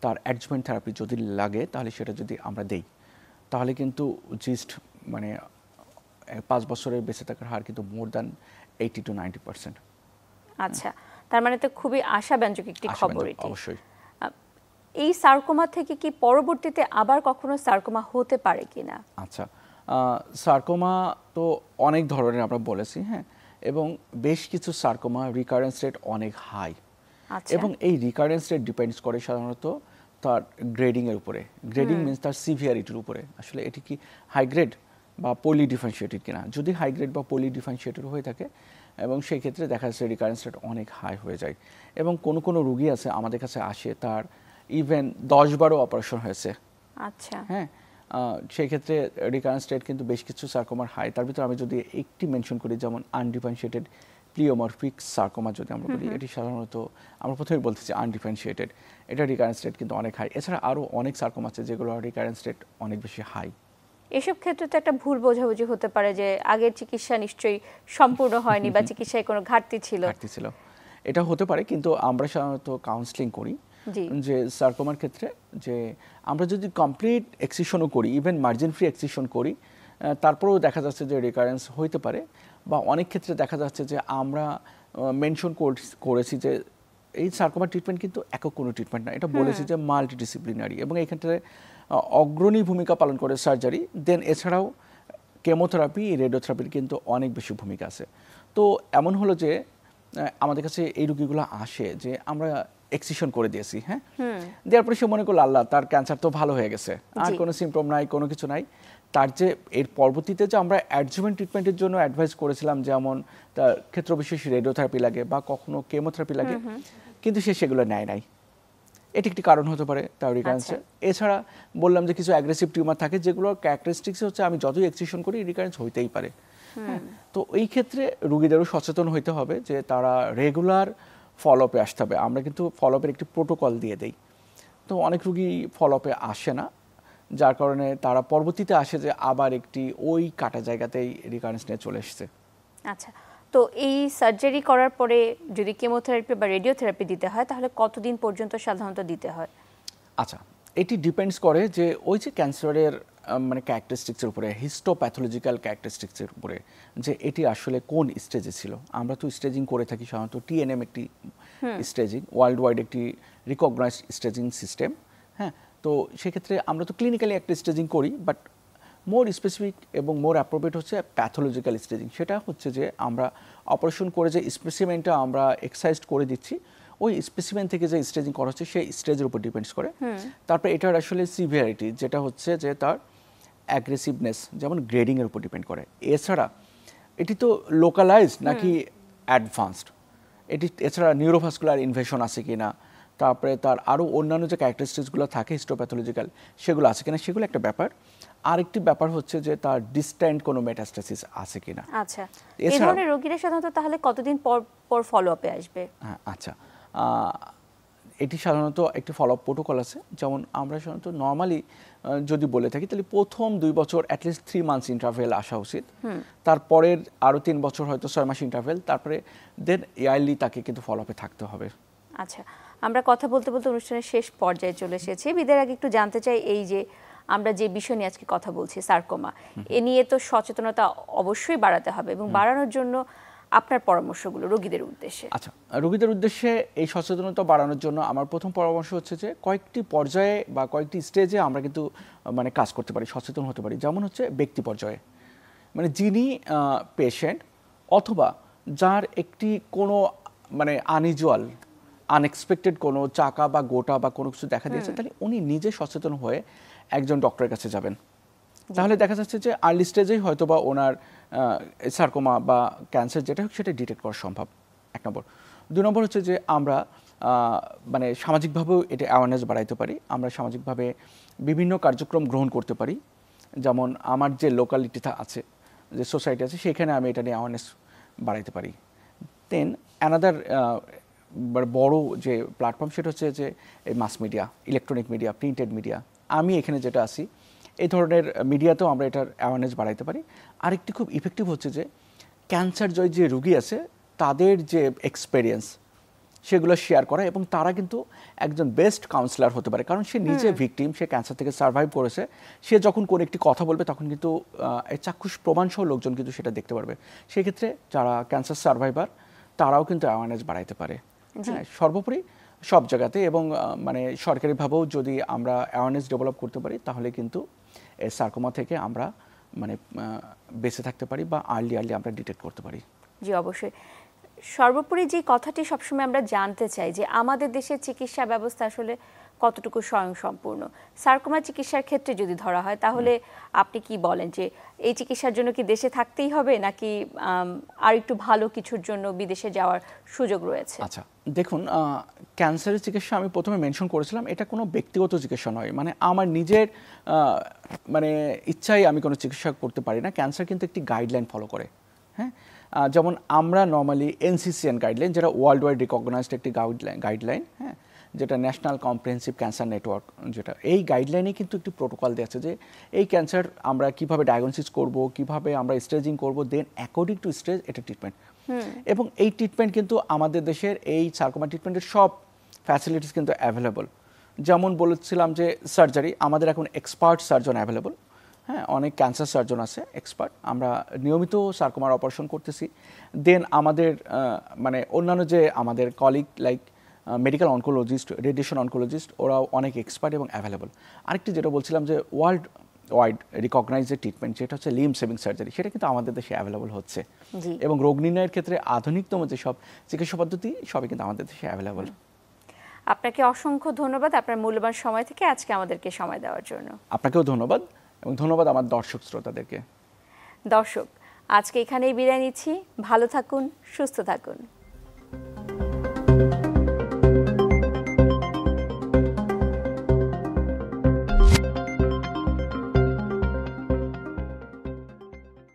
তার অ্যাডজুভেন্ট থেরাপি যদি লাগে, তাহলে সেটা যদি আমরা দেই, তাহলে কিন্তু জিস্ট মানে 5 বছরের বেঁচে থাকার হার কিন্তু মোর দ্যান 80 to 90%। আচ্ছা, তার মানে তো খুবই আশাব্যঞ্জক একটি খবর এটি। অবশ্যই। এই সার্কোমা থেকে কি পরবর্তীতে আবার কখনো সার্কোমা হতে পারে কিনা? আচ্ছা, সার্কোমা তো অনেক ধরনের আমরা বলেছি, হ্যাঁ, এবং বেশ কিছু সার্কোমা রিকারেন্স রেট অনেক হাই, এবং এই রিকারেন্স রেট ডিপেন্ডস করে সাধারণত তার গ্রেডিং এর উপরে। গ্রেডিং মিন্স তার সিভিয়ারিটির উপরে, আসলে এটি কি হাই গ্রেড বা পলি ডিফারেন্সিয়েটেড কিনা। যদি হাই গ্রেড বা পলি ডিফারেন্সিয়েটেড হয়ে থাকে এবং সেই ক্ষেত্রে দেখা যাচ্ছে রিকারেন্স রেট অনেক হাই হয়ে যায়, এবং কোনো রোগী আছে আমাদের কাছে আসে তার ইভেন 10-12 অপারেশন হয়েছে। আচ্ছা, হ্যাঁ, সেই ক্ষেত্রে রিকারেন্স রেট কিন্তু বেশ কিছু সার্কোমার হাই। তার ভিতরে আমি যদি একটি মেনশন করি, যেমন আনডিফারেন্সিয়েটেড প্লিওমরফিক সার্কোমা যদি আমরা বলি, এটি সাধারণত আমরা প্রথমে বলতেছি আনডিফারেন্সিয়েটেড, এটা রিকারেন্স রেট কিন্তু অনেক হাই। এছাড়া আরও অনেক সার্কোমা আছে যেগুলো রিকারেন্স রেট অনেক বেশি হাই। এসব ক্ষেত্রে তো একটা ভুল বোঝাবুঝি হতে পারে যে আগের চিকিৎসা নিশ্চয়ই সম্পূর্ণ হয়নি বা চিকিৎসায় কোনো ঘাটতি ছিল। এটা হতে পারে, কিন্তু আমরা সাধারণত কাউন্সেলিং করি যে সার্কোমার ক্ষেত্রে যে আমরা যদি কমপ্লিট এক্সিশনও করি, ইভেন মার্জিন ফ্রি এক্সিশন করি, তারপরেও দেখা যাচ্ছে যে রিকারেন্স হইতে পারে, বা অনেক ক্ষেত্রে দেখা যাচ্ছে যে আমরা মেনশন করেছি যে এই সার্কোমার ট্রিটমেন্ট কিন্তু একক কোনো ট্রিটমেন্ট না, এটা বলেছি যে মাল্টিডিসিপ্লিনারি, এবং এই ক্ষেত্রে অগ্রণী ভূমিকা পালন করে সার্জারি, দেন এছাড়াও কেমোথেরাপি, রেডিওথেরাপির কিন্তু অনেক বেশি ভূমিকা আছে। তো এমন হলো যে আমাদের কাছে এই রোগীগুলো আসে যে আমরা এক্সিশন করে দিয়েছি, হ্যাঁ, দেওয়ার পরে সে মনে করলো আল্লাহ তার ক্যান্সার তো ভালো হয়ে গেছে, আর কোনো সিমটম নাই, কোনো কিছু নাই। তার যে এর পরবর্তীতে যে আমরা অ্যাডজুভেন্ট ট্রিটমেন্টের জন্য অ্যাডভাইস করেছিলাম, যেমন তার ক্ষেত্রবিশেষ রেডিওথেরাপি লাগে বা কখনো কেমোথেরাপি লাগে, কিন্তু সে সেগুলো নেয় নাই। এটি একটি কারণ হতে পারে তার রিকারেন্সের। এছাড়া বললাম যে কিছু অ্যাগ্রেসিভ টিউমার থাকে যেগুলোর ক্যারেক্টারিস্টিক্স হচ্ছে আমি যতই এক্সিশন করি রিকারেন্স হইতেই পারে। তো এই ক্ষেত্রে রোগীদেরও সচেতন হইতে হবে যে তারা রেগুলার ফলোআপে আসতে হবে। আমরা কিন্তু ফলোআপের একটি প্রোটোকল দিয়ে দেই, তো অনেক রোগী ফলোআপে আসে না, যার কারণে তারা পরবর্তীতে আসে যে আবার একটি ওই কাটা জায়গাতেই রিকারেন্স নিয়ে চলে এসছে। আচ্ছা, তো এই সার্জারি করার পরে যদি কেমোথেরাপি বা রেডিওথেরাপি দিতে হয়, তাহলে কতদিন পর্যন্ত সাধারণত দিতে হয়? আচ্ছা, এটি ডিপেন্ডস করে যে ওই যে ক্যান্সারের মানে ক্যারেক্টারিস্টিক্সের উপরে, হিস্টোপ্যাথোলজিক্যাল ক্যারেক্টারিস্টিক্সের উপরে, যে এটি আসলে কোন স্টেজে ছিল। আমরা তো স্টেজিং করে থাকি সাধারণত, TNM একটি স্টেজিং, ওয়ার্ল্ড ওয়াইড একটি রিকগনাইজড স্টেজিং সিস্টেম, হ্যাঁ। তো সেক্ষেত্রে আমরা তো ক্লিনিক্যালি একটা স্টেজিং করি, বাট মোর স্পেসিফিক এবং মোর অ্যাপ্রোপ্রিয়েট হচ্ছে প্যাথোলজিক্যাল স্টেজিং। সেটা হচ্ছে যে আমরা অপারেশন করে যে স্পেসিমেনটা আমরা এক্সারসাইজ করে দিচ্ছি, ওই স্পেসিমেন থেকে যে স্টেজিং করা হচ্ছে সেই স্টেজের উপর ডিপেন্ডস করে। তারপরে এটার আসলে সিভিয়ারিটি যেটা হচ্ছে যে তার অ্যাগ্রেসিভনেস যেমন গ্রেডিংয়ের উপর ডিপেন্ড করে। এছাড়া এটি তো লোকালাইজড নাকি অ্যাডভান্সড, এটি এছাড়া নিউরোভাস্কুলার ইনভেশন আছে কি না, তারপরে তার আরও অন্যান্য যে ক্যারেক্টারিস্টিক্সগুলো থাকে হিস্টোপ্যাথোলজিক্যাল সেগুলো আছে কিনা, সেগুলো একটা ব্যাপার। আরেকটি ব্যাপার হচ্ছে যে তার ডিস্ট্যান্ট কোনো মেটাস্টাসিস আছে কিনা। আচ্ছা, এই ধরনের রোগীরা সাধারণত তাহলে কতদিন পর ফলোআপে আসবে? হ্যাঁ, আচ্ছা, এটি সাধারণত একটি ফলোআপ প্রোটোকল আছে। যেমন আমরা সাধারণত নর্মালি যদি বলে থাকি তাহলে প্রথম 2 বছর অ্যাটলিস্ট 3 মান্থস ইন্টারভেল আসা উচিত, তারপরের আরও 3 বছর হয়তো 6 মাস ইন্টারভেল, তারপরে দেন ইয়ারলি তাকে কিন্তু ফলোআপে থাকতে হবে। আচ্ছা, আমরা কথা বলতে বলতে অনুষ্ঠানের শেষ পর্যায়ে চলে এসেছি। বিদায়ের আগে একটু জানতে চাই, এই যে আমরা যে বিষয় নিয়ে আজকে কথা বলছি সার্কোমা, এ নিয়ে তো সচেতনতা অবশ্যই বাড়াতে হবে, এবং বাড়ানোর জন্য আপনার পরামর্শগুলো রোগীদের উদ্দেশ্যে। আচ্ছা, রোগীদের উদ্দেশ্যে এই সচেতনতা বাড়ানোর জন্য আমার প্রথম পরামর্শ হচ্ছে যে কয়েকটি পর্যায়ে বা কয়েকটি স্টেজে আমরা কিন্তু মানে কাজ করতে পারি, সচেতন হতে পারি। যেমন হচ্ছে ব্যক্তি পর্যায়ে, মানে যিনি পেশেন্ট অথবা যার একটি কোনো মানে আনইউজুয়াল আনএক্সপেক্টেড কোনো চাকা বা গোটা বা কোনো কিছু দেখা দিয়েছে, তাহলে উনি নিজে সচেতন হয়ে একজন ডক্টরের কাছে যাবেন। তাহলে দেখা যাচ্ছে যে আর্লি স্টেজেই হয়তো বা ওনার সার্কোমা বা ক্যান্সার যেটা হোক সেটা ডিটেক্ট করা সম্ভব, 1 নম্বর। 2 নম্বর হচ্ছে যে আমরা মানে সামাজিকভাবেও এটা অ্যাওয়ারনেস বাড়াইতে পারি। আমরা সামাজিকভাবে বিভিন্ন কার্যক্রম গ্রহণ করতে পারি। যেমন আমার যে লোকালিটিটা আছে, যে সোসাইটি আছে, সেখানে আমি এটা নিয়ে অ্যাওয়ারনেস বাড়াইতে পারি। দেন অ্যানাদার বড় যে প্ল্যাটফর্ম সেটা হচ্ছে যে এই mass media, electronic media, printed media. আমি এখানে যেটা আছি এই ধরনের মিডিয়াতেও আমরা এটার অ্যাওয়ারনেস বাড়াইতে পারি। আরেকটি খুব ইফেক্টিভ হচ্ছে যে ক্যান্সার জয় যে রোগী আছে তাদের যে এক্সপেরিয়েন্স সেগুলো শেয়ার করা, এবং তারা কিন্তু একজন বেস্ট কাউন্সিলর হতে পারে, কারণ সে নিজে ভিকটিম, সে ক্যান্সার থেকে সার্ভাইভ করেছে। সে যখন কোনো একটি কথা বলবে তখন কিন্তু এই চাক্ষুষ প্রমাণসহ লোকজন কিন্তু সেটা দেখতে পারবে। সেক্ষেত্রে যারা ক্যান্সার সার্ভাইভার তারাও কিন্তু অ্যাওয়ারনেস বাড়াইতে পারে। হ্যাঁ, সর্বোপরি সব জায়গাতে, এবং মানে সরকারিভাবেও যদি আমরা অ্যাওয়ারনেস ডেভেলপ করতে পারি তাহলে কিন্তু এই সার্কোমা থেকে আমরা মানে বেঁচে থাকতে পারি বা আর্লি আমরা ডিটেক্ট করতে পারি। জি অবশ্যই। সর্বোপরি যে কথাটি সবসময় আমরা জানতে চাই যে আমাদের দেশের চিকিৎসা ব্যবস্থা আসলে কতটুকু স্বয়ংসম্পূর্ণ। সার্কোমা চিকিৎসার ক্ষেত্রে যদি ধরা হয় তাহলে আপনি কি বলেন যে এই চিকিৎসার জন্য কি দেশে থাকতেই হবে, নাকি আর একটু ভালো কিছুর জন্য বিদেশে যাওয়ার সুযোগ রয়েছে? আচ্ছা দেখুন, ক্যান্সারের চিকিৎসা আমি প্রথমে মেনশন করেছিলাম, এটা কোনো ব্যক্তিগত চিকিৎসা নয়, মানে আমার নিজের মানে ইচ্ছায় আমি কোনো চিকিৎসা করতে পারি না। ক্যান্সার কিন্তু একটি গাইডলাইন ফলো করে। হ্যাঁ, যেমন আমরা নর্মালি NCCN গাইডলাইন, যেটা ওয়ার্ল্ড ওয়াইড রিকগনাইজড একটি গাইডলাইন, হ্যাঁ, যেটা ন্যাশনাল কম্প্রিহেনসিভ ক্যান্সার নেটওয়ার্ক, যেটা এই গাইডলাইনে কিন্তু একটি প্রোটোকল দেওয়া আছে যে এই ক্যান্সার আমরা কিভাবে ডায়াগনোসিস করব, কিভাবে আমরা স্টেজিং করব, দেন অ্যাকর্ডিং টু স্টেজ এটা ট্রিটমেন্ট। এবং এই ট্রিটমেন্ট কিন্তু আমাদের দেশের এই সার্কোমা ট্রিটমেন্টের সব ফ্যাসিলিটিস কিন্তু অ্যাভেলেবল। যেমন বলেছিলাম যে সার্জারি, আমাদের এখন এক্সপার্ট সার্জন অ্যাভেলেবল। হ্যাঁ, অনেক ক্যান্সার সার্জন আছে এক্সপার্ট, আমরা নিয়মিত সার্কোমার অপারেশন করতেছি। দেন আমাদের মানে অন্যান্য যে আমাদের colleague like medical oncologist, radiation oncologist, ওরাও অনেক এক্সপার্ট এবং অ্যাভেলেবল। আরেকটি যেটা বলছিলাম যে ওয়ার্ল্ড ওয়াইড রিকগনাইজড ট্রিটমেন্ট, যেটা হচ্ছে লিম্ব সেভিং সার্জারি, সেটা কিন্তু আমাদের দেশে অ্যাভেলেবল হচ্ছে। এবং রোগ নির্ণয়ের ক্ষেত্রে আধুনিকতম যেসব চিকিৎসা পদ্ধতি সবই কিন্তু আমাদের দেশে অ্যাভেলেবল। আপনাকে অসংখ্য ধন্যবাদ আপনার মূল্যবান সময় থেকে আজকে আমাদেরকে সময় দেওয়ার জন্য। আপনাকেও ধন্যবাদ, এবং ধন্যবাদ আমার দর্শক শ্রোতাদেরকে। দর্শক, আজকে এখানেই বিদায় নিচ্ছি। ভালো থাকুন, সুস্থ থাকুন।